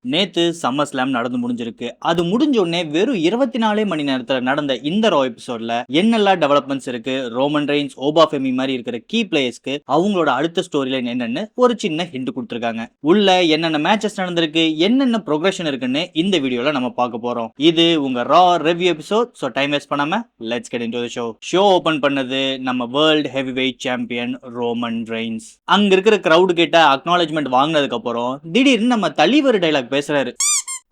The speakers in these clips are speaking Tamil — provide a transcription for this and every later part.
நேத்து சம்மர் ஸ்லாம் நடந்து முடிஞ்சிருக்கு. அது முடிஞ்ச உடனே வெறும் 24 மணி நேரத்துல நடந்த இந்த ரா எபிசோட்ல என்னெல்லாம் டெவலப்மெண்ட்ஸ் இருக்கு, ரோமன் ரெயின்ஸ், ஓபா ஃபெமி மாதிரி இருக்கிற கீ பிளேயர்ஸ்க்கு அவங்களோட அடுத்த ஸ்டோரி லைன் என்னன்னு ஒரு சின்ன ஹிண்ட் கொடுத்திருக்காங்க. உள்ள என்னென்ன மேட்சஸ் நடந்திருக்கு, என்னென்ன ப்ரோக்ரஷன் இருக்குன்னு இந்த வீடியோல நம்ம பார்க்க போறோம். இது உங்க raw review episode. So time waste பண்ணாம let's get into the show open பண்ணது நம்ம world heavyweight champion Roman Reigns. அங்க இருக்கிற கிரவுட் கிட்ட அக்னாலஜ்மெண்ட் வாங்கினதுக்கு அப்புறம் திடீர்னு நம்ம தலைவர் டைலாக் பேசுறாரு.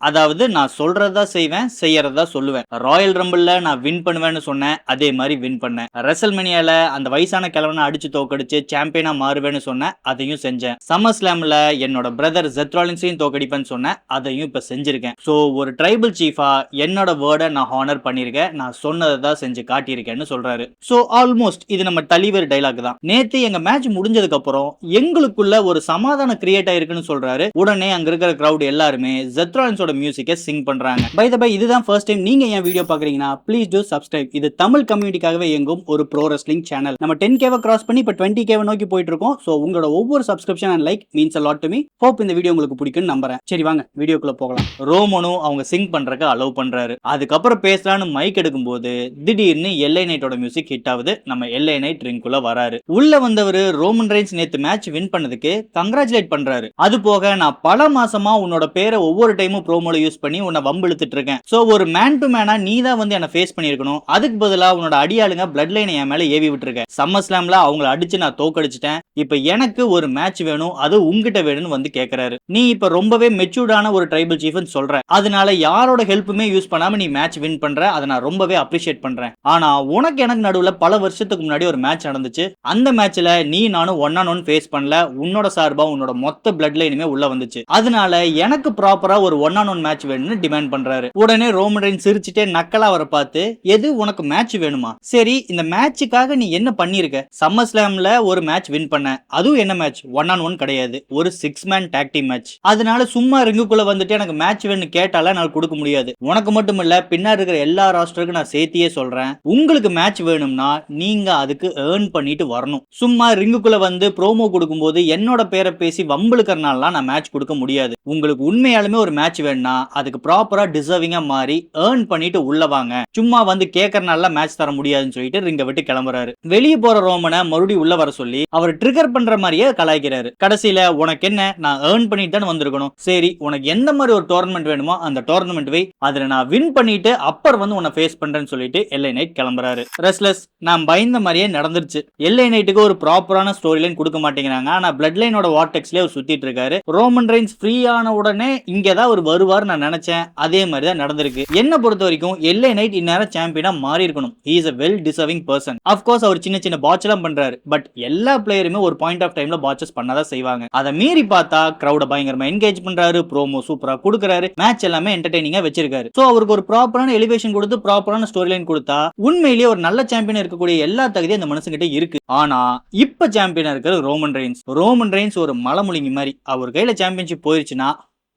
அதாவது நான் சொல்றதா செய்வேன், செய்யறதா சொல்லுவேன். ராயல் ரம்பிள்ல நான் வின் பண்ணுவேன்னு சொன்னேன், அதே மாதிரி வின் பண்ணேன். ரெசல்மேனியால அந்த வயசான கிழவனை அடிச்சு தோக்கடிச்சு சாம்பியனா மாறுவேன்னு சொன்னேன், அதையும் செஞ்சேன். சம்மர் ஸ்லாம்ல என்னோட பிரதர் ஜெத்ராலின்ஸையும் தோக்கடிப்பேன்னு சொன்னேன், அதையும் இப்ப செஞ்சிருக்கேன். சோ ஒரு ட்ரைபல் சீஃபா என்னோட வேர்டை நான் ஹானர் பண்ணிருக்கேன், நான் சொன்னதை தான் செஞ்சு காட்டியிருக்கேன்னு சொல்றாரு. சோ ஆல்மோஸ்ட் இது நம்ம தலைவர் டைலாக் தான். நேத்து எங்க மேட்ச் முடிஞ்சதுக்கு அப்புறம் எங்களுக்குள்ள ஒரு சமாதானம் கிரியேட் ஆயிருக்குன்னு சொல்றாரு. உடனே அங்க இருக்கிற கிரவுட் எல்லாருமே ஜெத்ராலின்ஸோட மியூசிக்கை சிங் பண்றாங்க. பை த பை இதுதான் ஃபர்ஸ்ட் டைம் நீங்க என் வீடியோ பாக்குறீங்கன்னா ப்ளீஸ் டு சப்ஸ்கிரைப். இது தமிழ் கம்யூனிட்டிக்காகவே இயங்கும் ஒரு ப்ரோ ரெஸ்லிங் சேனல். நம்ம 10K கிராஸ் பண்ணி இப்ப 20K நோக்கி போயிட்டு இருக்கோம். சோ உங்களோட ஒவ்வொரு subscription and like means a lot to me. Hope இந்த வீடியோ உங்களுக்கு பிடிக்கும்னு நம்புறேன். சரி வாங்க வீடியோக்குள்ள போகலாம். ரோமனும் அவங்க சிங் பண்றதுக்கு அலோவ் பண்றாரு. அதுக்கப்புறம் பேசலான்னு மைக் எடுக்கும்போது திடீர்னு எல்ஐ நைட்டோட மியூசிக் ஹிட் ஆகுது. நம்ம எல்ஐ நைட் ரிங்குள்ள வராரு. உள்ள வந்தவர் ரோமன் ரெயின்ஸ் நேத்து மேட்ச் வின் பண்ணதுக்கு கங்க்ராச்சுலேட் பண்றாரு. அது போக நான் பல மாசமா உன்னோட பேரை ஒவ்வொரு டைமும் ப்ரோமோல யூஸ் பண்ணி உன்னை வம்பிழுத்துட்டு இருக்கேன். சோ ஒரு மேன் டு மேனா நீ தான் வந்து என்ன ஃபேஸ் பண்ணிருக்கணும். அதுக்கு பதிலா உன்னோட அடியாளுங்க பிளட் லைனை என் மேல ஏவி விட்டுருக்க. சம்மர் ஸ்லாம்ல அவங்கள அடிச்சு நான் தோக்கடிச்சிட்டேன். இப்ப எனக்கு ஒரு மேட்ச் வேணும், அது உங்ககிட்ட வேணும்னு வந்து கேக்குறாரு. நீ இப்ப ரொம்பவே மெச்சூர்டான ஒரு ட்ரைபல் சீஃப்னு சொல்ற. அதனால யாரோட ஹெல்ப்புமே யூஸ் பண்ணாம நீ மேட்ச் வின் பண்ற. அதை நான் ரொம்பவே அப்ரிஷியேட் பண்றேன். ஆனா உனக்கு எனக்கு நடுவுல பல வருஷத்துக்கு முன்னாடி ஒரு மேட்ச் நடந்துச்சு. அந்த மேட்ச்ல நீ நானும் 1-on-1 ஃபேஸ் பண்ணல. உன்னோட சார்பா உன்னோட மொத்த பிளட் லைனுமே உள்ள வந்துச்சு. அதனால எனக்கு ப்ராப்பரா ஒரு 1-on-1 மேட்ச் வேணும்னு டிமாண்ட் பண்றாரு. உடனே ரோமன் ரெயின்ஸ் சிரிச்சிட்டே நக்கலா அவரை பார்த்து, எது உனக்கு மேட்ச் வேணுமா? சரி இந்த மேட்சுக்காக நீ என்ன பண்ணிருக்க? சம்மர் ஸ்லாம்ல ஒரு மேட்ச் வின் பண்ண, அதுவும் என்ன மேட்ச்? 1-on-1 கிடையாது, ஒரு 6 man டாக் டீம் மேட்ச். அதனால சும்மா ரிங்குக்குள்ள வந்துட்டு எனக்கு மேட்ச் வேணும் கேட்டால நான் கொடுக்க முடியாது. உனக்கு மட்டும் இல்ல பின்னாடி இருக்கிற எல்லா ராஸ்டருக்கும் நான் சேர்த்தியே சொல்றேன். உங்களுக்கு மேட்ச் வேணும்னா நீங்க அதுக்கு ஏர்ன் பண்ணிட்டு வரணும். சும்மா ரிங்குக்குள்ள வந்து ப்ரோமோ கொடுக்கும்போது என்னோட பேரை பேசி வம்பிழுக்கறனால நான் மேட்ச் கொடுக்க முடியாது. உங்களுக்கு உண்மையாலுமே ஒரு மேட்ச் வேணும்னா அதுக்கு ப்ராப்பரா டிசர்விங்கா மாறி ஏர்ன் பண்ணிட்டு உள்ள வாங்க. சும்மா வந்து கேக்கறனால மேட்ச் தர முடியாதுன்னு சொல்லிட்டு ரிங்க விட்டு கிளம்புறாரு. வெளியே போற ரோமனை மறுபடியும் உள்ள வர சொல்லி அவர் ட்ரிகர் பண்ற மாதிரியே கலாய்க்கிறாரு. கடைசியில உனக்கு என்ன, நான் ஏர்ன் பண்ணிட்டு தான் வந்திருக்கணும். சரி உனக்கு எந்த மாதிரி ஒரு டோர்னமெண்ட் வேணுமோ அந்த டோர்னமெண்ட் வை, அதுல நான் வின் பண்ணிட்டு அப்புறம் வந்து உன்னை ஃபேஸ் பண்றேன்னு சொல்லிட்டு எல்ஐ நைட் கிளம்புறாரு. ரெஸ்லஸ் நான் பயந்த மாதிரியே நடந்துருச்சு. எல்ஐ நைட்டுக்கு ஒரு ப்ராப்பரான ஸ்டோரி லைன் கொடுக்க மாட்டேங்கிறாங்க. ஆனா பிளட் லைனோட வார்டெக்ஸ்லயே அவர் சுத்திட்டு இருக்காரு. ரோமன் ரெயின்ஸ் ஃப்ரீ ஆன உடனே இங்கதான் ஒரு வருவார் நான் நினைச்சேன். அதே மாதிரி தான் நடந்திருக்கு. என்ன பொறுத்த வரைக்கும் எல்ஐ நைட் இந்நேரம் சாம்பியனா மாறி இருக்கணும். He is a well deserving person. of course அவர் சின்ன சின்ன பாட்ச் எல்லாம் பண்றாரு. பட் எல்லா பிளேயருமே ஒரு பாயிண்ட் ஆஃப் டைம்ல பாட்சஸ் பண்ணாதான் செய்வாங்க. அதை மீறி பார்த்தா கிரௌட பயங்கரமா என்கேஜ் பண்றாரு. ப்ரோமோ சூப்பரா கொடுக்கறாரு. மேட்ச் எல்லாமே என்டர்டெய்னிங்கா வச்சிருக்காரு. சோ அவருக்கு ஒரு ப்ராப்பரான எலிவேஷன் கொடுத்து ப்ராப்பரான ஸ்டோரி லைன் கொடுத்தா உண்மையிலேயே ஒரு நல்ல சாம்பியன் இருக்கக்கூடிய எல்லா தகுதியும் அந்த மனுஷங்கிட்ட இருக்கு. ஆனா இப்ப சாம்பியனா இருக்கிறது ரோமன் ரெயின்ஸ். ரோமன் ரெயின்ஸ் ஒரு மலமுழுங்கி மாதிரி. அவர் கையில சாம்பியன்ஷிப் போயிருச்சுன்னா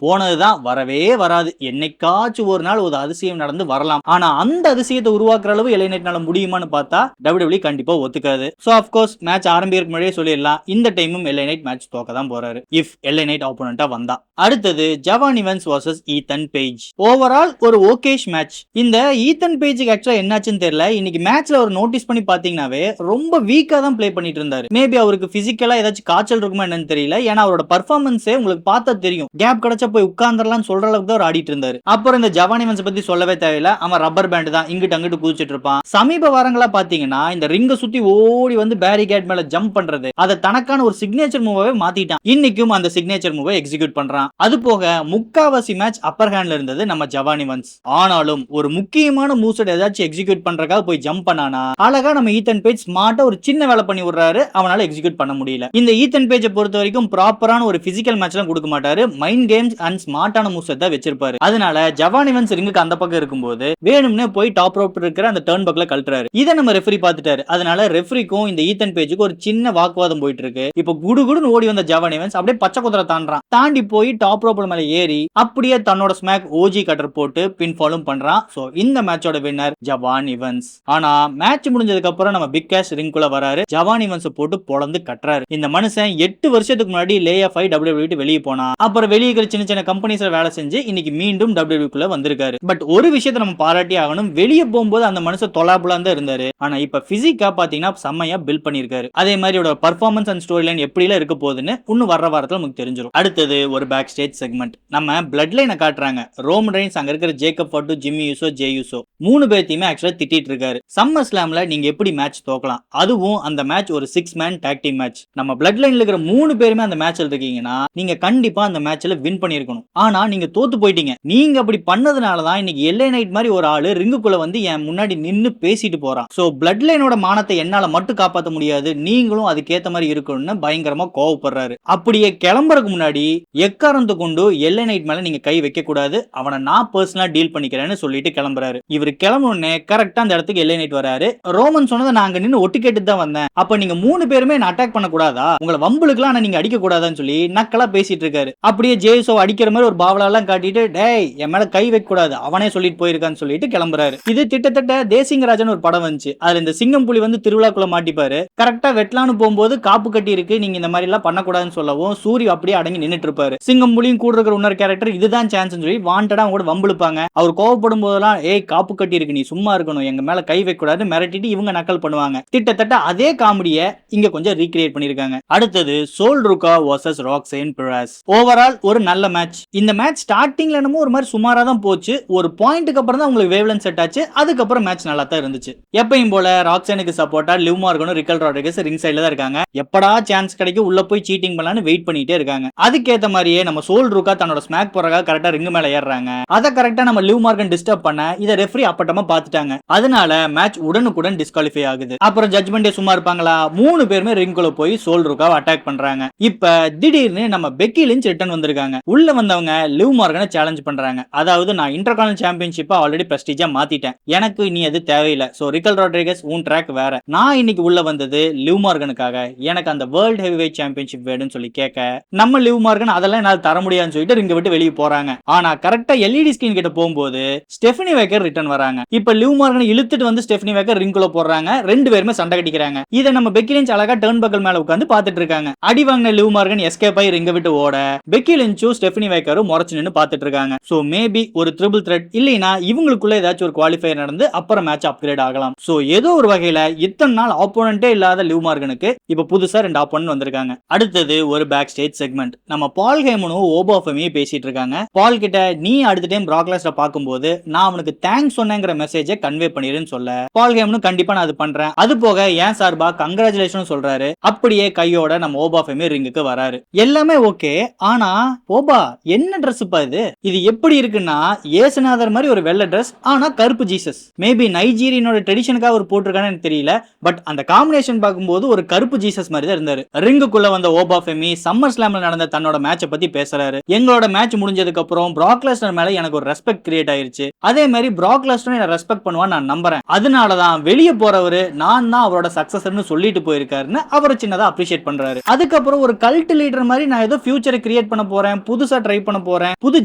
போனதுதான், வரவே வராது. என்னைக்காச்சும் ஒரு நாள் ஒரு அதிசயம் நடந்து வரலாம். ஆனா அந்த அதிசயத்தை உருவாக்குற அளவு எல்ஐ நைட்னால முடியுமான்னு பார்த்தா WWE கண்டிப்பா ஒத்துக்காது. சோ ஆஃப் கோர்ஸ் மேட்ச் ஆரம்பிக்கிறதுக்கு முன்னாடியே சொல்லிடலாம், இந்த டைமும் எல்ஐ நைட் மேட்ச் தோக்க தான் போறாரு. இஃப் எல்ஐ நைட் ஆப்போனண்டா வந்தா. அடுத்தது Jevon Evans vs Ethan Page. Overall ஒரு ஓகேஷ் மேட்ச். இந்த ஈத்தன் பேஜுக்கு ஆக்சுவலா என்னாச்சுன்னு தெரியல. இன்னைக்கு மேட்ச்ல ஒரு நோட்டீஸ் பண்ணி பாத்தீங்கன்னாவே ரொம்ப வீக்கா தான் பிளே பண்ணிட்டு இருந்தாரு. மேபி அவருக்கு பிசிக்கலா ஏதாச்சும் காய்ச்சல் இருக்குமா என்னன்னு தெரியல. ஏன்னா அவரோட பர்ஃபார்மன்ஸே உங்களுக்கு பார்த்தா தெரியும். கேப் கிடைச்ச போய் உட்கார்ந்துடலாம் சொல்ற அளவுக்கு தான் ஆடிட்டு இருந்தாரு. அப்புறம் இந்த ஜவான் இவன்ஸ் பத்தி சொல்லவே தேவையில்ல. அவன் ரப்பர் பேண்ட் தான், இங்கிட்டு அங்கிட்டு குதிச்சிட்டு இருப்பான். சமீப வாரங்களா பாத்தீங்கன்னா இந்த ரிங்க சுத்தி ஓடி வந்து பேரிகேட் மேல ஜம்ப் பண்றது அதை தனக்கான ஒரு சிக்னேச்சர் மூவாவே மாத்திட்டான். இன்னைக்கும் அந்த சிக்னேச்சர் மூவை எக்ஸிக்யூட் பண்றான். அது போக முக்காவாசி மேட்ச் அப்பர் ஹேண்ட்ல இருந்தது நம்ம ஜவான் இவன்ஸ். ஆனாலும் ஒரு முக்கியமான மூவ்ஸ் ஏதாச்சும் எக்ஸிக்யூட் பண்றதுக்காக போய் ஜம்ப் பண்ணானா அழகா நம்ம ஈத்தன் பேஜ் ஸ்மார்ட்டா ஒரு சின்ன வேலை பண்ணி விடுறாரு. அவனால எக்ஸிக்யூட் பண்ண முடியல. இந்த ஈத்தன் பேஜை பொறுத்த வரைக்கும் ப்ராப்பரான ஒரு பிசிக்கல் மேட்ச் எல்லாம் கொடுக்க மாட்டாரு. மைண்ட் கேம்ஸ் அண்ட் ஸ்மார்ட்டான மூவ்ஸ் தான் வச்சிருப்பாரு. அதனால ஜவான் இவன்ஸ் ரிங்குக்கு அந்த பக்கம் இருக்கும்போது வேணும்னே போய் டாப் ரோப் இருக்கிற அந்த டர்ன் பக்ல கழட்டுறாரு. இதை நம்ம ரெஃபரி பார்த்துட்டாரு. அதனால ரெஃபரிக்கும் இந்த ஈத்தன் பேஜுக்கு ஒரு சின்ன வாக்குவாதம் போயிட்டு இருக்கு. இப்போ குடுகுடுன்னு ஓடி வந்த ஜவான் இவன்ஸ் அப்படியே பச்சை குதிரை தாண்டான். தாண்டி போய் டாப் ரோப் மேல ஏறி அப்படியே தன்னோட ஸ்மாக் ஓஜி கட்டர் போட்டு பின் ஃபாலும் பண்றான். சோ இந்த மேட்சோட வின்னர் ஜவான் இவன்ஸ். ஆனா மேட்ச் முடிஞ்சதுக்கு அப்புறம் நம்ம பிக் கேஷ் ரிங்குள்ள வராரு. ஜவான் இவன்ஸ் போட்டு பொளந்து கட்டுறாரு. இந்த மனுஷன் 8 வருஷத்துக்கு முன்னாடி லே ஆஃப் WWE வெளியே போனா. அப்புறம் வெளியே இருக்கிற சின்ன சின்ன சின்ன கம்பெனிஸ்ல வேலை செஞ்சு இன்னைக்கு மீண்டும் WWE வந்திருக்காரு. பட் ஒரு விஷயத்தை நம்ம பாராட்டி ஆகணும், வெளியே போகும்போது அந்த மனுஷன் தொலாபுலா தான் இருந்தாரு. ஆனா இப்ப பிசிக்கா பாத்தீங்கன்னா செம்மையா பில்ட் பண்ணிருக்காரு. அதே மாதிரி பர்ஃபார்மன்ஸ் அண்ட் ஸ்டோரி லைன் எப்படி எல்லாம் இருக்க போகுதுன்னு இன்னும் வர்ற வாரத்துல நமக்கு தெரிஞ்சிடும். அடுத்தது ஒரு பேக் ஸ்டேஜ் செக்மெண்ட். நம்ம பிளட் லைனை காட்டுறாங்க. ரோமன் ரெயின்ஸ் அங்க இருக்கிற Jacob Fatu, Jimmy Uso, J Uso 3 பேர்த்தையுமே ஆக்சுவலா திட்டிட்டு இருக்காரு. சம்மர் ஸ்லாம்ல நீங்க எப்படி மேட்ச் தோக்கலாம், அதுவும் அந்த மேட்ச் ஒரு 6 மேன் டாக் டீம் மேட்ச். நம்ம பிளட் லைன்ல இருக்கிற 3 பேருமே அந்த மேட்ச்ல இருக்கீங்கன்னா நீங்க கண்டிப்பா அந்த மேட்ச்ல வின் பண்ணிருக்கணும். ஆனா நீங்க தோத்து போயிட்டீங்க. நீங்க அப்படி பண்ணதுனால தான் இன்னைக்கு எல்ஏ நைட் மாதிரி ஒரு ஆளு ரிங்குக்குள்ள வந்து என் முன்னாடி நின்னு பேசிட்டு போறான். சோ பிளட் லைனோட மானத்தை என்னால மட்டும் காப்பாற்ற முடியாது, நீங்களும் அதுக்கேத்த மாதிரி இருக்கணும்னு பயங்கரமா கோவப்படுறாரு. அப்படியே கிளம்புறதுக்கு முன்னாடி எக்காரத்தை கொண்டு எல்ஏ நைட் மேல நீங்க கை வைக்க கூடாது, அவனை நான் பர்சனலா டீல் பண்ணிக்கிறேன்னு சொல்லிட்டு கிளம்புறாரு. இவர் கிளம்புனே கரெக்டா அந்த இடத்துக்கு எல்ஏ நைட் வராரு. ரோமன் சொன்னதை நான் அங்க நின்னு ஒட்டு கேட்டு தான் வந்தேன், அப்ப நீங்க 3 பேருமே என்ன அட்டாக் பண்ண கூடாதா, உங்களை வம்புலுக்குலாம் நீங்க அடிக்க கூடாதான்னு சொல்லி நக்கலா பேசிட்டு இருக்காரு. அப்படியே ஜேசோ அடிக்கிற மாதிரி ஒரு பாவலெல்லாம் காட்டிட்டு டேய் என் மேல கை வைக்க கூடாது, அவனே சொல்லிட்டு போயிருக்கான்னு சொல்லிட்டு கிளம்புறாரு. இது கிட்டத்தட்ட தேசிங்கராஜன் ஒரு படம் வந்துச்சு, அதுல இந்த சிங்கம் புலி வந்து திருவிழாக்குள்ள மாட்டிப்பாரு. கரெக்டா வெட்டலான்னு போகும்போது காப்பு கட்டி இருக்கு, நீங்க இந்த மாதிரி எல்லாம் பண்ணக்கூடாதுன்னு சொல்லவும் சூரி அப்படியே அடங்கி நின்னுட்டு இருப்பாரு. சிங்கம் புலியும் கூட இருக்கிற இன்னொரு கேரக்டர் இதுதான் சான்ஸ் சொல்லி வாண்டடா அவங்க கூட வம்புழுப்பாங்க. அவர் கோவப்படும் போதெல்லாம் ஏய் காப்பு கட்டி இருக்கு, நீ சும்மா இருக்கணும், எங்க மேல கை வைக்க கூடாது மிரட்டிட்டு இவங்க நக்கல் பண்ணுவாங்க. கிட்டத்தட்ட அதே காமெடியை இங்க கொஞ்சம் ரீக்ரியேட் பண்ணிருக்காங்க. அடுத்தது சோல் ருக்கா vs ராக்ஸைன் பெரஸ். ஓவரால் ஒரு நல்ல மேட்ச். இந்த மேட்ச் ஸ்டார்டிங்ல என்னமோ ஒரு மாதிரி சுமாரா தான் போச்சு, ஒரு பாயிண்ட்க்கு அப்புறம் தான் உங்களுக்கு வேவ்லென்த் செட் ஆச்சு, அதுக்கப்புறம் மேட்ச் நல்லா தான் இருந்துச்சு. எப்பயும் போல ராக்ஸைனுக்கு சப்போர்ட்டா லிவ் மார்கனும் ரிக்கல் ராட்ரிகஸ் ரிங் சைடுல தான் இருக்காங்க. எப்படா சான்ஸ் கிடைக்கும் உள்ள போய் சீட்டிங் பண்ணலாம்னு வெயிட் பண்ணிட்டே இருக்காங்க. அதுக்கேத்த மாதிரியே நம்ம சோல் ருக்கா தன்னோட ஸ்மாக் போறதுக்காக கரெக்டா ரிங் மேல ஏறாங்க. அதை கரெக்டா நம்ம லிவ் மார்கன் டிஸ்டர்ப் பண்ண இதை ரெஃப்ரி அப்பட்டமா பாத்துட்டாங்க. அதனால மேட்ச் உடனுக்குடன் டிஸ்குவாலிஃபை ஆகுது. அப்புறம் ஜட்ஜ்மெண்டே சும்மா இருப்பாங்களா, 3 பேருமே ரிங்குள்ள போய் சோல் ருக்காவை அட்டாக் பண்றாங்க. இப்ப திடீர்னு நம்ம பெக்கி லிஞ்ச் ரிட்டர்ன் வந்திருக்காங்க. உள்ள வந்தவங்க லிவ் மார்கனை சேலஞ்ச் பண்றாங்க. அதாவது நான் இன்டர்கான்டினல் சாம்பியன்ஷிப்பை ஆல்ரெடி பிரஸ்டீஜா மாத்திட்டேன், எனக்கு நீ அது தேவையில்லை, சோ ரிக்கல் ராட்ரிகஸ் உன் ட்ராக் வேற, நான் இன்னைக்கு உள்ள வந்தது லிவ் மார்கனுக்காக, எனக்கு அந்த வேர்ல்ட் ஹெவிவெயிட் சாம்பியன்ஷிப் வேணும்னு சொல்லி கேட்க நம்ம லிவ் மார்கன் அதெல்லாம் என்னால தர முடியாதுன்னு சொல்லிட்டு ரிங்க விட்டு வெளியே போறாங்க. ஆனா கரெக்டா எல்இடி ஸ்கிரீன் கிட்ட போகும்போது ஸ்டெஃபனி வேக்கர் ரிட்டர்ன் வராங்க. இப்ப லிவ் மார்கனை இழுத்துட்டு வந்து ஸ்டெஃபனி வேக்கர் ரிங்குள்ள போடுறாங்க. 2 பேருமே சண்டை கட்டிக்கிறாங்க. இதை நம்ம பெக்கி லிஞ்ச் அழகா டர்ன் பக்கல் மேல உட்கார்ந்து பாத்துட்டு இருக்காங்க. அடி வாங்கின லிவ் மார்கன் எஸ்கேப் ஆகி ரிங்க விட்டு ஓட பெக்கி லிஞ்சும் ஸ்டெஃபனி வேக்கரும் முறைச்சு நின்னு பாத்துட்டு இருக்காங்க. சோ மேபி ஒரு ட்ரிபிள் த்ரெட் இல்லைனா இவங்களுக்குள்ள ஏதாச்சும் ஒரு குவாலிஃபயர் நடந்து அப்புறம் மேட்ச் அப்கிரேட் ஆகலாம். சோ ஏதோ ஒரு வகையில இத்தனை நாள் ஆப்போனன்ட்டே இல்லாத லிவ் மார்கனுக்கு இப்ப புதுசா 2 ஆப்போனன்ட் வந்திருக்காங்க. அடுத்தது ஒரு பேக் ஸ்டேஜ் செக்மெண்ட். நம்ம பால் ஹேமனும் ஓபா ஃபெமியும் பேசிட்டு இருக்காங்க. பால் கிட்ட நீ அடுத்த டைம் பிராக் லெஸ்னர் பாக்கும்போது நான் அவனுக்கு தேங்க்ஸ் சொன்னேங்கிற மெசேஜை கன்வே பண்ணிருன்னு சொல்ல பால் ஹேமனும் கண்டிப்பா நான் அது பண்றேன், அது போக ஏன் சார்பா கங்க்ராச்சுலேஷன் சொல்றாரு. அப்படியே கையோட நம்ம ஓபா ஃபெமி ரிங்குக்கு வராரு. எல்லாமே ஓகே, ஆனா ஓபா என்ன ட்ரெஸ் பா இது, இது எப்படி இருக்குன்னா ஏசுநாதர் மாதிரி ஒரு வெள்ளை ட்ரெஸ், ஆனா கருப்பு ஜீசஸ். மேபி நைஜீரியனோட ட்ரெடிஷனுக்காக ஒரு போட்டிருக்கான்னு எனக்கு தெரியல, பட் அந்த காம்பினேஷன் பார்க்கும்போது ஒரு கருப்பு ஜீசஸ் மாதிரி தான் இருந்தாரு. ரிங்குக்குள்ள வந்த ஓபா ஃபெமி சம்மர் ஸ்லாம்ல நடந்த தன்னோட மேட்சை பத்தி பேசுறாரு. எங்களோட மேட்ச் முடிஞ்சதுக்கு அப்புறம் பிராக் லெஸ்னர் மேல எனக்கு ஒரு ரெஸ்பெக்ட் கிரியேட் ஆயிருச்சு, அதே மாதிரி பிராக் லெஸ்னர் என்ன ரெஸ்பெக்ட் பண்ணுவான்னு நான் நம்புறேன், அதனாலதான் வெளியே போறவரு நான் தான் அவரோட சக்சஸர்னு சொல்லிட்டு போயிருக்காருன்னு அவரை சின்னதா அப்ரிஷியேட் பண்றாரு. அதுக்கப்புறம் ஒரு கல்ட் லீடர் மாதிரி நான் ஏதோ ஃபியூச்சரை கிரியேட் பண்ண போறேன், புதுசா ட்ரை பண்ண போறேன், புது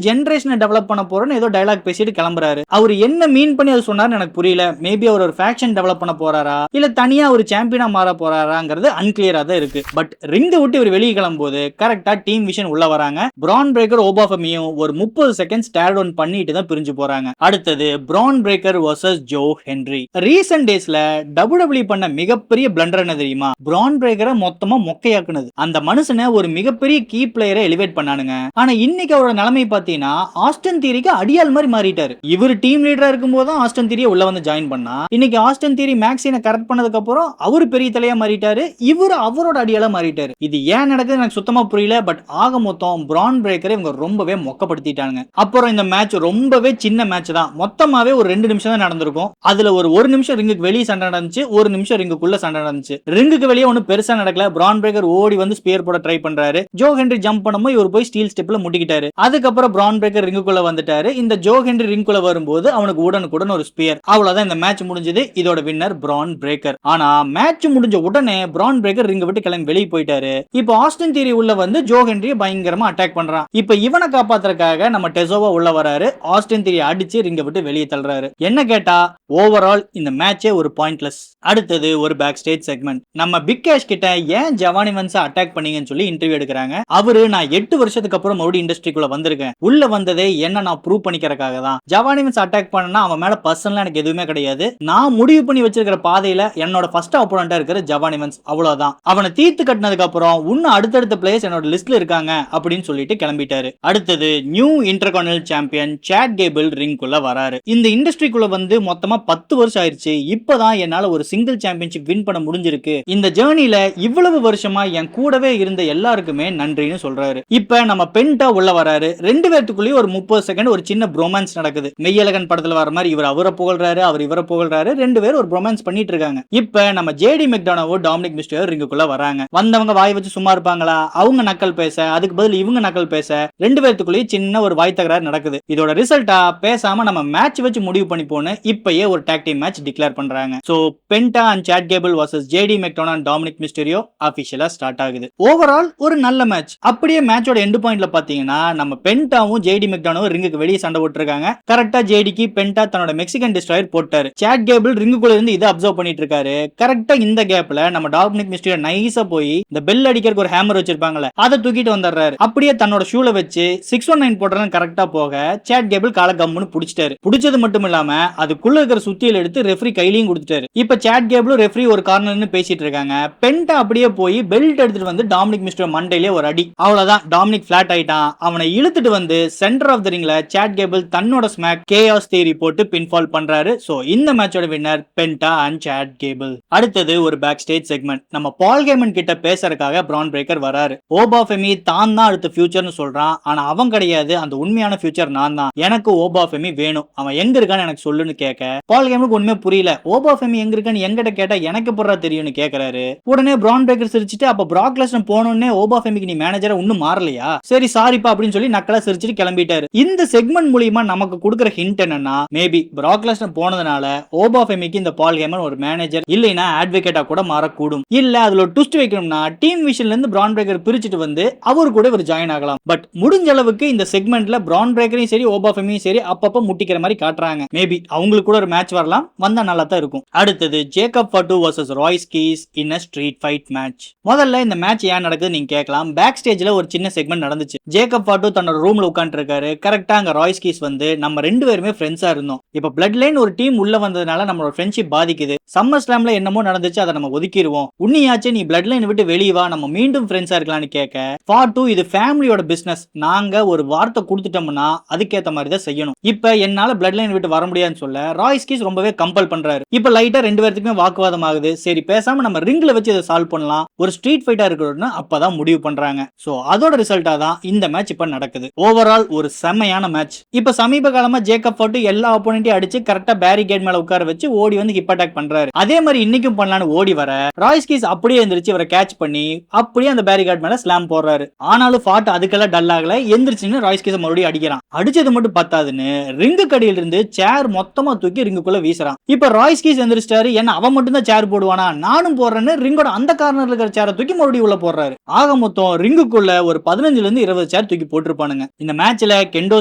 ஜெனரேஷனை டெவலப் பண்ண போறேன்னு ஏதோ டயலாக் பேசிட்டு கிளம்புறாரு. அவர் என்ன மீன் பண்ணி அது சொன்னாருன்னு எனக்கு புரியல. மேபி அவர் ஒரு ஃபேக்ஷன் டெவலப் பண்ண போறாரா இல்ல தனியா ஒரு சாம்பியனா மாற போறாராங்கிறது அன்கிளியரா தான் இருக்கு. பட் ரிங்க விட்டு இவர் வெளியே கிளம்பும்போது கரெக்டா டீம் விஷன் உள்ள வராங்க. பிரான் பிரேக்கர் ஓபா ஃபெமியும் ஒரு 30 செகண்ட் ஸ்டேர் டவுன் பண்ணிட்டு தான் பிரிஞ்சு போறாங்க. அடுத்தது பிரான் breaker versus Joe Henry. Recent டேஸ்ல WWE பண்ண மிகப்பெரிய பிளண்டர் என்ன தெரியுமா, பிரான் பிரேக்கரை மொத்தமா மொக்கையாக்குனது. அந்த மனுஷனை ஒரு மிகப்பெரிய கீ பிளேயரை எலிவேட் பண்ணானுங்க. ஆனா இன்னைக்கு அவரோட நிலைமை பாத்தீங்கன்னா ஆஸ்டன் தியரிக்கு அடியால் மாதிரி மாறிட்டாரு. இவர் டீம் லீடரா இருக்கும் போது ஆஸ்டன் தியரியை உள்ள வந்து ஜாயின் பண்ணா, இன்னைக்கு ஆஸ்டன் தியரி மேக்ஸினை கரெக்ட் பண்ணதுக்கு அப்புறம் அவரு பெரிய தலையா மாறிட்டாரு, இவர் அவரோட அடியால மாறிட்டாரு. இது ஏன் நடக்குது எனக்கு சுத்தமா புரியல. பட் ஆக மொத்தம் பிரான் பிரேக்கரை இவங்க ரொம்பவே மொக்கப்படுத்திட்டாங்க. அப்புறம் இந்த மேட்ச் ரொம்பவே சின்ன மேட்ச் தான், மொத்தமாவே ஒரு 2 நிமிஷம் தான் நடந்திருக்கும். அதுல ஒரு நிமிஷம் ரிங்குக்கு வெளியே சண்டை நடந்துச்சு, 1 நிமிஷம் ரிங்குக்குள்ள சண்டை நடந்துச்சு. ரிங்குக்கு வெளியே ஒன்னும் பெருசா நடக்கல. பிரான் பிரேக்கர் ஓடி வந்து ஸ்பியர் போட ட்ரை பண்றாரு. ஜோ ஹென்றி ஜம்ப் பண்ணும்போது இவர் போய் ஸ்டீல் ஸ்டெப்ல முட்டிக்கிட்டாரு. அதுக்கப்புறம் பிரான் பிரேக்கர் ரிங்குக்குள்ள வந்துட்டாரு. இந்த ஜோ ஹென்றி ரிங்குக்குள்ள வரும்போது அவனுக்கு உடனுக்குடன் ஒரு ஸ்பியர். அவ்வளவுதான் இந்த மேட்ச் முடிஞ்சது. இதோட வின்னர் பிரான் பிரேக்கர். ஆனா மேட்ச் முடிஞ்ச உடனே பிரான் பிரேக்கர் ரிங்க விட்டு கிளம்பி வெளியே போயிட்டாரு. இப்போ ஆஸ்டன் தியரி உள்ள வந்து ஜோ ஹென்ரிய பயங்கரமா அட்டாக் பண்றான். இப்போ இவனை காப்பாத்துறதுக்காக நம்ம டெசோவா உள்ள வராரு. ஆஸ்டன் தியரி அடிச்சு ரிங்க விட்டு வெளியே தள்ளுறாரு. என்ன கேட்டா ஓவரால் இந்த மேட்சே ஒரு பாயிண்ட்லெஸ். அடுத்தது ஒரு பேக் ஸ்டேஜ் செக்மெண்ட். நம்ம பிக் கேஷ் கிட்ட ஏன் ஜவான் இவன்ஸ் அட்டாக் பண்ணீங்கன்னு சொல்லி இன்டர்வியூ எடுக்கிறாங்க. அவரு நான் 8 வருஷத்துக்கு அப்புறம் மறுபடியும் இண்டஸ்ட்ரிக்குள்ள வந்திருக்கேன். உள்ள வந்ததே என்ன நான் ப்ரூவ் பண்ணிக்கிறதுக்காக தான். ஜவான் இவன்ஸ் அட்டாக் பண்ணா அவன் மேல பர்சனலா எனக்கு எதுவுமே கிடையாது. நான் முடிவு பண்ணி வச்சிருக்கிற பாதையில என்னோட ஃபர்ஸ்ட் ஆப்போனண்டா இருக்கிற ஜவான் இவன்ஸ், அவ்வளவுதான். அவனை தீர்த்து கட்டினதுக்கு அப்புறம் இன்னும் அடுத்தடுத்த பிளேயர்ஸ் என்னோட லிஸ்ட்ல இருக்காங்க அப்படின்னு சொல்லிட்டு கிளம்பிட்டாரு. அடுத்தது new intercontinental champion Chad Gable ரிங்குள்ள வராரு. இந்த இண்டஸ்ட்ரிக்குள்ள வந்து மொத்தமா 10 வருஷம் ஆயிருச்சு. இப்பதான் என்னால ஒரு சிங்கிள் சாம்பியன்ஷிப் வின் பண்ண முடிஞ்சிருக்கு. இந்த ஜேர்னில இவ்வளவு வருஷமா என் கூடவே இருந்த எல்லாருக்குமே நன்றின்னு சொல்றாரு. இப்ப நம்ம பென்டா உள்ள வராரு. ரெண்டு பேத்துக்குள்ளேயும் ஒரு 30 செகண்ட் ஒரு சின்ன ப்ரோமான்ஸ் நடக்குது. மெய்யழகன் படத்துல வர மாதிரி இவர் அவரை புகழ்றாரு, அவர் இவரை புகழ்றாரு. ரெண்டு பேரும் ஒரு ப்ரோமான்ஸ் பண்ணிட்டு இருக்காங்க. இப்ப நம்ம ஜேடி மெக்டானோவோ டாமினிக் மிஸ்டர் ரிங்குக்குள்ள வராங்க. வந்தவங்க வாய் வச்சு சும்மா இருப்பாங்களா? அவங்க நக்கல் பேச, அதுக்கு பதில் இவங்க நக்கல் பேச, ரெண்டு பேத்துக்குள்ளேயும் சின்ன ஒரு வாய் தகராறு நடக்குது. இதோட ரிசல்ட்டா பேசாம நம்ம மேட்ச் வச்சு முடிவு பண்ணிப்போன்னு இப்பயே ஒரு டாக் டீம் மேட்ச் டிக்ளேர் பண்றாங்க. So Penta and Chad Gable vs JD McDonagh and Dominik Mysterio ஆபீஷியலா ஸ்டார்ட் ஆகுது. ஓவரால் ஒரு நல்ல மேட்ச். அப்படியே மேட்சோட எண்ட் பாயிண்ட்ல பாத்தீங்கன்னா நம்ம பென்டாவும் ஜேடி மெக்டோனாவும் ரிங்குக்கு வெளியே சண்டை போட்டுருக்காங்க. கரெக்டா ஜேடிக்கு பென்டா தன்னோட மெக்சிகன் டிஸ்ட்ராயர் போட்டாரு. சாட் கேபிள் ரிங்குக்குள்ள இருந்து இதை அப்சர்வ் பண்ணிட்டு இருக்காரு. கரெக்டா இந்த கேப்ல நம்ம டாமினிக் மிஸ்டீரியோ நைஸா போய் இந்த பெல் அடிக்கிறதுக்கு ஒரு ஹேமர் வச்சிருப்பாங்கல்ல, அதை தூக்கிட்டு வந்துடுறாரு. அப்படியே தன்னோட ஷூல வச்சு 619 போடுறதுன்னு கரெக்டா போக சாட் கேபிள் கால கம்முன்னு புடிச்சிட்டாரு. புடிச்சது மட்டும் இல்லாம அதுக்குள்ள இருக்கிற சுத்தியில எடுத்து ரெஃப்ரி கையிலையும் கொடுத்துட்டாரு. இப்ப சாட் கேபிளும் ரெஃப்ரி ஒரு கார்னர்ல பேசிட்டு இருக்காங்க. பென்டா அப்படியே போய் பெல்ட் எடுத்துட்டு வந்து டாமினிக் மிஸ்டர் மண்டையிலே ஒரு அடி. அவ்வளவுதான், டாமினிக் பிளாட் ஆயிட்டான். அவனை இழுத்துட்டு வந்து சென்டர் ஆஃப் தி ரிங்ல சாட் கேபிள் தன்னோட ஸ்மாக் கேயாஸ் தியரி போட்டு பின்ஃபால் பண்றாரு. சோ இந்த மேட்சோட winner Penta and Chad Gable. அடுத்தது ஒரு பேக் ஸ்டேஜ் செக்மெண்ட். நம்ம பால் கேமன் கிட்ட பேசறதுக்காக பிரான் பிரேக்கர் வராரு. ஓபா ஃபெமி தான் தான் அடுத்த ஃபியூச்சர்னு சொல்றான். ஆனா அவன் கிடையாது, அந்த உண்மையான ஃபியூச்சர் நான் தான். எனக்கு ஓபா ஃபெமி வேணும், அவன் எங்க இருக்கான்னு எனக்கு சொல்லுன்னு கேட்க பால் கேமனுக்கு ஒண்ணுமே புரியல. ஓபா ஃபெமி எங்க இருக்கான்னு எங்கிட்ட கேட்டா எனக்கு புறா தெரியும்னு கேக்குறாரு. உடனே பிரான் பிரேக்கர் சிரிச்சிட்டு அப்ப பிராக் லெஸ்னர் போனோடனே ஓபா ஃபெமிக்கு நீ மேனேஜரா இன்னும் மாறலையா, சரி சாரிப்பா அப்படின்னு சொல்லி நக்கலா சிரிச்சிட்டு கிளம்பிட்டாரு. இந்த செக்மெண்ட் மூலியமா நமக்கு கொடுக்குற ஹிண்ட் என்னன்னா, மேபி பிராக் லெஸ்னர் போனதுனால ஓபா ஃபெமிக்கு இந்த பால் கேமன் ஒரு மேனேஜர் இல்லைன்னா அட்வொகேட்டா கூட மாறக்கூடும். இல்ல அதுல ஒரு ட்விஸ்ட் வைக்கணும்னா டீம் விஷன்ல இருந்து பிரான் பிரேக்கர் பிரிச்சுட்டு வந்து அவரு கூட ஒரு ஜாயின் ஆகலாம். பட் முடிஞ்ச அளவுக்கு இந்த செக்மெண்ட்ல பிரான் பிரேக்கரையும் சரி ஓபா ஃபெமியும் சரி அப்பப்ப முட்டிக்கிற மாதிரி காட்டுறாங்க. மேபி அவங்களுக்கு கூட ஒரு மேட்ச் வரலாம், வந்தா நல்லா தான் இருக்கும். அடுத்தது Jacob Fatu vs Royce keys in a street fight match. முதல்ல இந்த மேட்ச் ஏன் நடக்குது நீங்க கேட்கலாம். பேக் ஸ்டேஜ்ல ஒரு சின்ன செக்மெண்ட் நடந்துச்சு. ஜேக்கப் ஃபாட்டு தன்னோட ரூம்ல உட்கார்ந்து இருக்காரு. கரெக்டா அங்க ராய்ஸ் கீஸ் வந்து நம்ம ரெண்டு பேருமே ஃப்ரெண்ட்ஸா இருந்தோம், இப்ப பிளட் லைன் ஒரு டீம் உள்ள வந்ததுனால நம்மளோட ஃப்ரெண்ட்ஷிப் பாதிக்குது. சம்மர் ஸ்லாம்ல என்னமோ நடந்துச்சு, அதை நம்ம ஒதுக்கிடுவோம். உன்னியாச்சு நீ பிளட் லைன் விட்டு வெளியே வா, நம்ம மீண்டும் ஃப்ரெண்ட்ஸா இருக்கலாம்னு கேட்க ஃபாட்டு இது ஃபேமிலியோட பிசினஸ், நாங்க ஒரு வார்த்தை கொடுத்துட்டோம்னா அதுக்கேற்ற மாதிரி தான் செய்யணும். இப்ப என்னால பிளட் லைன் விட்டு வர முடியாதுன்னு சொல்ல ராய்ஸ் கீஸ் ரொம்பவே கம்பல் பண்றாரு. இப்ப லைட்டா ரெண்டு பேருக்குமே வாக்குவாதம் ஆகுது. சரி பேசாம நம்ம ரிங்ல வச்சு இதை சால்வ் பண்ணலாம், ஒரு ஸ்ட்ரீட் ஃபைட்டா இருக்கணும்னு அப்பதான் முடிவு பண்றாங்க. சோ அதோட ரிசல்ட்டா தான் இந்த மேட்ச் இப்ப நடக்குது. ஓவரால் ஒரு செம்மையான மேட்ச். இப்ப சமீப காலமா ஜேக்கப் ஃபாட்டு எல்லா ஆப்போனன்ட்டையும் அடிச்சு கரெக்டா பேரிகேட் மேல உட்கார வச்சு ஓடி வந்து ஹிப் அட்டாக் பண்றாரு. அதே மாதிரி இன்னைக்கும் பண்ணலான்னு ஓடி வர ராய்ஸ் கீஸ் அப்படியே எந்திரிச்சு இவரை கேட்ச் பண்ணி அப்படியே அந்த பேரிகேட் மேல ஸ்லாம் போடுறாரு. ஆனாலும் ஃபாட் அதுக்கெல்லாம் டல் ஆகல, எந்திரிச்சுன்னு ராய்ஸ் கீஸ் மறுபடியும் அடிக்கிறான். அடிச்சது மட்டும் பத்தாதுன்னு ரிங்கு கடியில இருந்து சேர் மொத்தமா தூக்கி ரிங்குக்குள்ள வீசுறான். இப்ப ராய்ஸ் கீஸ் எந்திரிச்சிட்டாரு, என்ன அவன் மட்டும் தான் சேர் போடுவானா, நானும் போடுறேன்னு ரிங்கோட அந்த கார்னர்ல இருக்கிற சேரை தூக்கி மறுபடியும் உள்ள போடுறாரு. ஆக மொத்தம் ரிங்குக்குள்ள ஒரு 15ல இருந்து 20 சேர் தூக்கி போட்டுருப்பானுங்க. இந்த மேட்ச்ல கெண்டோ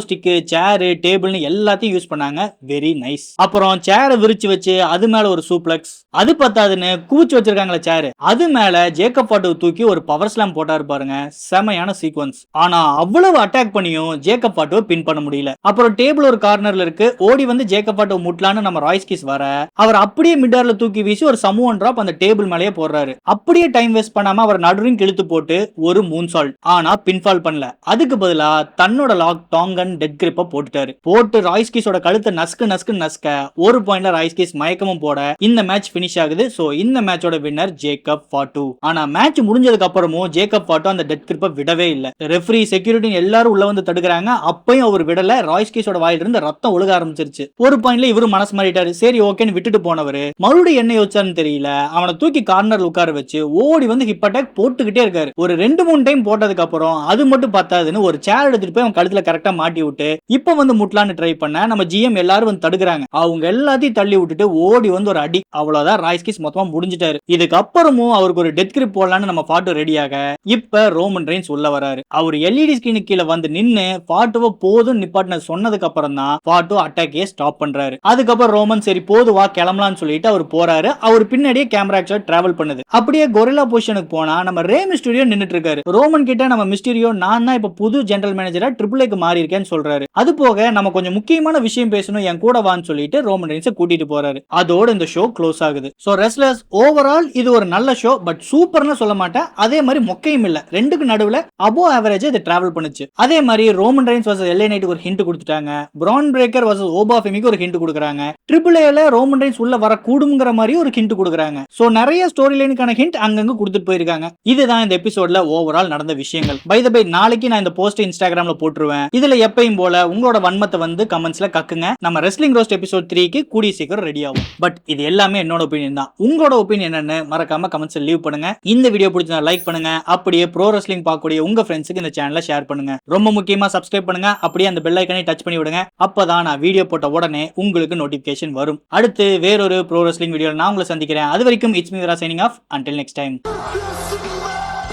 ஸ்டிக், சேர், டேபிள்னு எல்லாத்தையும் யூஸ் பண்ணாங்க. Very nice. அப்புறம் சேரை விரிச்சு வச்சு அது மேல ஒரு சூப்ளெக்ஸ், அது பத்தாதுன்னு கூச்சு வச்சிருக்காங்களே சேர், அது மேல ஜேக்கப் ஃபாட்டு தூக்கி ஒரு பவர் ஸ்லாம் போட்டாரு பாருங்க. செமையான சீக்வன்ஸ். ஆனா அவ்வளவு அட்டாக் பண்ணியும் ஜேக்கப் ஃபாட்டுவை பின் பண்ண முடியல. அப்புறம் டேபிள் ஒரு கார்னர்ல இருக்கு, ஓடி வந்து ஜேக்கப் ஃபாட்டுவை முட்டலான்னு நம்ம ராய்ஸ் கீஸ் வர அவர் அப்படியே மிட்டார்ல தூக்கி வீசி ஒரு சமூன் டிராப் அந்த டேபிள் மேலேயே போடுறாரு. அப்படியே டைம் வேஸ்ட் பண்ணாம அவர் நடுரிங் இழுத்து போட்டு ஒரு மூன் சால்ட், ஆனா பின்ஃபால் பண்ணல. அதுக்கு பதிலா தன்னோட லாக் டாங்கன் டெட் கிரிப்ப போட்டுட்டாரு. போட்டு ராய்ஸ் கீஸோட கழுத்தை நஸ்கு நஸ்கு நஸ்க ஒரு பாயிண்ட்ல ராய்ஸ் கீஸ் மயக்கமும் போட இந்த மேட்ச் பினிஷ் ஆகுது. சோ இந்த மேட்சோட வின்னர் ஜேக்கப் ஃபாட்டு. ஆனா மேட்ச் முடிஞ்சதுக்கு அப்புறமும் ஜேக்கப் ஃபாட்டு அந்த டெட் கிரிப்ப விடவே இல்ல. ரெஃப்ரி, செக்யூரிட்டி எல்லாரும் உள்ள வந்து தடுக்கிறாங்க, அப்பயும் அவர் விடல. ராய்ஸ் கீஸோட வாயில இருந்து ரத்தம் ஒழுக ஆரம்பிச்சிருச்சு. ஒரு பாயிண்ட்ல இவரு மனசு மாறிட்டாரு. சரி ஓகேன்னு விட்டுட்டு போனவரு மறுபடியும் என்ன யோசிச்சாருன்னு தெரியல, அவனை தூக்கி கார்னர்ல உட்கார வச்சு ஓடி வந்து ஹிப் அட்டாக் போட்டுக்கிட்டே இருக்காரு. ஒரு 2-3 டைம் போட்டதுக்கு அப்புறம் அது மட்டும் பத்தாதுன்னு ஒரு சேர் எடுத்துட்டு போய் அவன் கழுத்துல கரெக்டா மாட்டி விட்டு இப்ப வந்து முட்டலான்னு ட்ரை பண்ண நம்ம ஜிஎம் எல்லாரும் வந்து தடுக்கிறாங்க. அவங்க எல்லாத்தையும் தள்ளி விட்டுட்டு ஓடி வந்து ஒரு அடி. அவ்வளவுதான், ராய்ஸ் கீஸ் மொத்தமா முடிஞ்சிட்டாரு. இதுக்கு அப்புறமும் அவருக்கு ஒரு டெத் கிரிப் போடலான்னு நம்ம ஃபாட்டு ரெடியாக இப்ப ரோமன் ரெயின்ஸ் உள்ள வராரு. அவர் எல்இடி ஸ்கிரீனுக்கு கீழே வந்து நின்னு ஃபாட்டுவ போதும் நிப்பாட்டின சொன்னதுக்கு அப்புறம் தான் தான் பார்ட் 2 அட்டாக்கே ஸ்டாப் பண்றாரு. அதுக்கப்புறம் ரோமன் சரி போது வா கிளம்பலாம்னு சொல்லிட்டு அவர் போறாரு. அவர் பின்னாடியே கேமரா டிராவல் பண்ணுது. அப்படியே கொரில்லா பொசிஷனுக்கு போனா நம்ம ரே மிஸ்டீரியோ நின்னுட்டு இருக்காரு. ரோமன் கிட்ட நம்ம மிஸ்டீரியோ நான் தான் இப்ப புது ஜெனரல் மேனேஜரா ட்ரிபிள் ஏக்கு மாறி இருக்கேன்னு சொல்றாரு. அது போக நம்ம கொஞ்சம் முக்கியமான விஷயம் பேசணும் என் கூட வான்னு சொல்லிட்டு ரோமன் ரெயின்ஸை கூட்டிட்டு போறாரு. அதோட இந்த ஷோ க்ளோஸ் ஆகுது. சோ ரெஸ்லர்ஸ் ஓவரால் இது ஒரு நல்ல ஷோ, பட் சூப்பர்னு சொல்ல மாட்டேன், அதே மாதிரி மொக்கையும் இல்ல. ரெண்டுக்கு நடுவுல அபோ ஆவரேஜ் இது டிராவல் பண்ணுச்சு. அதே மாதிரி ரோமன் ரெயின்ஸ் வர்சஸ் எல்ஏ நைட்டுக்கு ஒரு ஹிண்ட் கொடுத்துட்டாங்க. பிரான் பிரேக்கர் வர்சஸ் ஓபா ஃபெமிக்கு ஒரு ஹிண்ட் கொடுக்குறாங்க. ட்ரிபிள் ஏல ரோமன் ரெயின்ஸ் உள்ள வர கூடுங்கிற மாதிரி ஒரு ஹிண்ட் கொடுக்குறாங்க. சோ நிறைய ஸ்டோரி லைனுக்கான ஹிண்ட் அங்கங்க கொடுத்துட்டு போயிருக்காங்க. இதுதான் இந்த எபிசோட்ல ஓவரால் நடந்த விஷயங்கள். பை த பை நாளைக்கு நான் இந்த போஸ்ட் இன்ஸ்டாகிராம்ல போட்டுருவேன். இதுல எப்பயும் போல உங்களோட வன்மத்தை வந்து கமெண்ட்ஸ்ல கக்குங்க. நம்ம ரெஸ்லிங் ரோஸ்ட் எபிசோட் 3க்கு கூடிய சீக்கிரம் ரெடி ஆகும். பட் இது எல்லாமே என்னோட ஒப்பீனியன் தான். உங்களோட ஒப்பீனியன் என்னன்னு மறக்காம கமெண்ட்ஸ்ல லீவ் பண்ணுங்க. இந்த வீடியோ பிடிச்சா லைக் பண்ணுங்க. அப்படியே ப்ரோ ரெஸ்லிங் பார்க்கக்கூடிய உங்க ஃப்ரெண்ட்ஸுக்கு இந்த சேனலை ஷேர் பண்ணுங்க. ரொம்ப முக்கியமா சப்ஸ்கிரைப் பண்ணுங்க. அப்படியே அந்த பெல் ஐகானை டச் பண்ணி விடுங்க. அப்பதான் நான் வீடியோ போட்ட உடனே உங்களுக்கு நோட்டிபிகேஷன் வரும். அடுத்து வேறொரு ப்ரோ ரெஸ்லிங் வீடியோல நான் உங்களை சந்திக்கிறேன். அது வரைக்கும் it's me Veera signing off. until next time.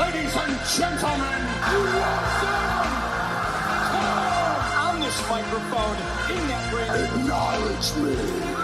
Ladies and gentlemen, on this microphone, in that ring, acknowledge me.